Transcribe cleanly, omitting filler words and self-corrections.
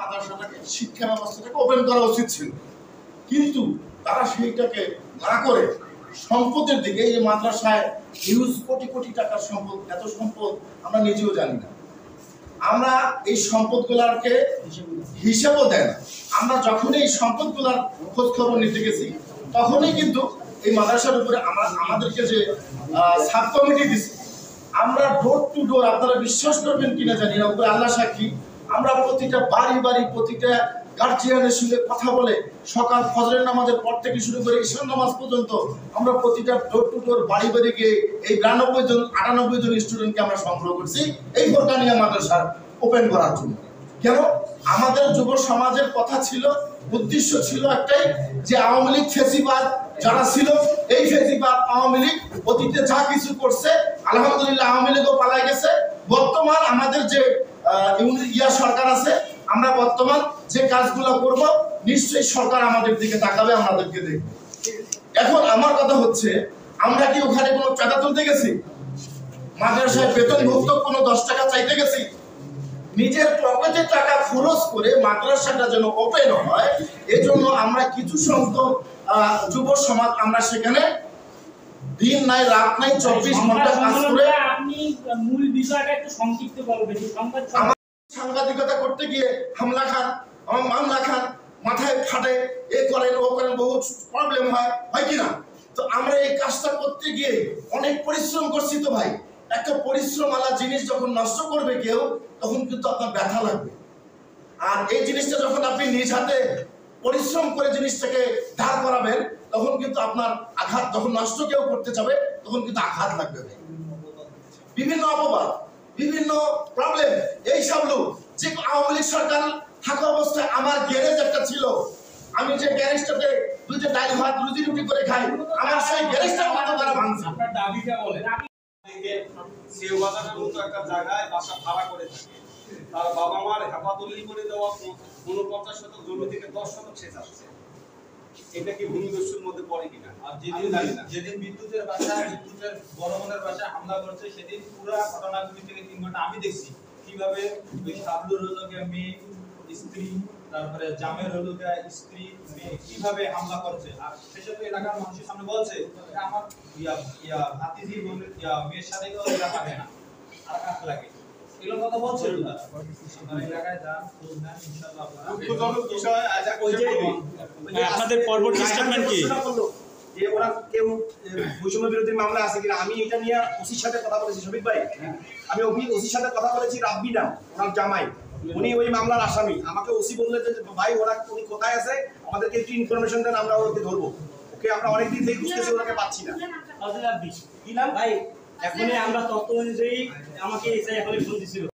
মাদ্রাসাটাকে শিক্ষা ব্যবস্থাটাকে ওপেন করা উচিত ছিল, কিন্তু তারা সেইটাকে না করে সম্পদের দিকে, এই মাদ্রাসায় হিউজ কোটি কোটি টাকার সম্পদ, এত সম্পদ আমরা নিজেও জানি না, আমরা এই সম্পদগুলারকে হিসাবও দেয় না। আমরা যখনই এই সম্পদগুলার খোঁজ খবর নিতে গেছি তখনই কিন্তু এই মাদ্রাসার উপরে আমাদেরকে যে সাব কমিটি দিচ্ছে, আমরা ডোর টু ডোর, আপনারা বিশ্বাস করবেন কিনা জানি না, উপরে আল্লাহ সাক্ষী, আমরা প্রতিটা বাড়ি বাড়ি প্রতিটা গার্জিয়ানের সঙ্গে কথা বলে সকাল ফজরের নামাজের পর থেকে শুরু করে ঈশান নামাজ পর্যন্ত আমরা প্রতিটা ডোর টু ডোর বাড়ি বাড়ি গিয়ে এই 92 জন 98 জন স্টুডেন্টকে আমরা সংগ্রহ করছি এই ফোরকানিয়া মাদ্রাসা ওপেন করার জন্য। কেন? আমাদের যুব সমাজের কথা ছিল, উদ্দেশ্য ছিল একটাই, যে আওয়ামী লীগ ফেসিবাদ যারা ছিল, এই ফেসিবাদ আওয়ামী লীগ অতীতে যা কিছু করছে, আলহামদুলিল্লাহ আওয়ামী লীগও পালাই গেছে। বর্তমান আমাদের যে সরকার আছে, আমরা বর্তমান যে কাজগুলো করব নিশ্চয়ই সরকার আমাদের দিকে তাকাবে, আমাদেরকে দেখবে। এখন আমার কথা হচ্ছে, আমরা কি ওখানে কোনো চাঁদা তুলতে গেছি? মাদ্রাসায় বেতনভুক্ত কোনো 10 টাকা চাইতে গেছি? নিজের পকেটে টাকা খরচ করে মাদ্রাসাটা যেন ওপেন হয়, এজন্য আমরা কিছু সংখ্যক যুব সমাজ আমরা সেখানে দিন নাই রাত নাই 24 ঘন্টা কাজ করে। আপনি মূল বিষয়টা একটু সংক্ষিপ্ত বলবেন। সাংবাদিকতা করতে গিয়ে হামলা খান, মামলা খান, মাথায় ফাটে, এ করেন ও করেন, বহু প্রবলেম হয় কিনা? তো আমরা এই কাজটা করতে গিয়ে অনেক পরিশ্রম করছি। তো ভাই, একটা পরিশ্রমওয়ালা জিনিস যখন নষ্ট করবে কেউ, তখন কিন্তু আপনার ব্যথা লাগবে। আর এই জিনিসটা যখন আপনি নিজ হাতে পরিশ্রম করে জিনিসটাকে দাঁড় করাবেন, তখন কিন্তু আপনার আঘাত, যখন নষ্ট কেউ করতে যাবে তখন কিন্তু আঘাত লাগবে। বিভিন্ন অপবাদ, বিভিন্ন প্রবলেম, এই সব লোক যে আওয়ামী লীগ সরকার থাকা অবস্থায় আমার গ্যারেজ একটা ছিল, আমি যে গ্যারেজটাতে দুইটা ডাল ভাত রুজি রুটি করে খাই, আমার সেই গ্যারেজটা কত তারা ভাঙছে। আপনার দাবিটা বলেন। সেওবাজারের মতো একটা জায়গায় বাসা ভাড়া করে থাকে, তার বাবা মার হেফাজতলি করে দেওয়া 49 শতক জমি থেকে 10 শতক সে চাচ্ছে। এটা কি ভূমিদস্যুর মধ্যে পড়ে কিনা? আর যেদিন বিদ্যুতের বড় বোনের বাসায় হামলা করছে, সেদিন পুরো ঘটনাগুলি থেকে 3 ঘন্টা আমি দেখছি কিভাবে ওই শাবলুর হলোকে মেয়ে, স্ত্রী, তারপরে জামের হলোকে স্ত্রী, মেয়ে কিভাবে হামলা করছে। আর সেসব এলাকার মানুষের সামনে বলছে আমার ভাতিজি বোনের মেয়ের সাথে কেউ এরা পাবে না, আর কাক লাগে, এগুলো কথা বলছে। আপনার এলাকায় যান, খোঁজ নেন, ইনশাআল্লাহ আপনাদের পরবর্তী স্টেটমেন্ট কি? যে ওরা কেউ বৈষম্য বিরোধী মামলা আছে কিনা, আমি এটা নিয়ে ওসির সাথে কথা বলেছি। শফিক ভাই, আমি ওসির সাথে কথা বলেছি, রাব্বি নাম ওনার জামাই, উনি ওই মামলার আসামি। আমাকে ওসি বললেন যে ভাই উনি কোথায় আছে, আমাদেরকে একটু ইনফরমেশন দেন, আমরা ওকে ধরবো। ওকে আমরা অনেকদিন থেকে খুঁজতেছি, ওনাকে পাচ্ছি না। কি নাম ভাই? এখনই আমরা তথ্য অনুযায়ী আমাকে এসআই এখনই ফোন দিছিল।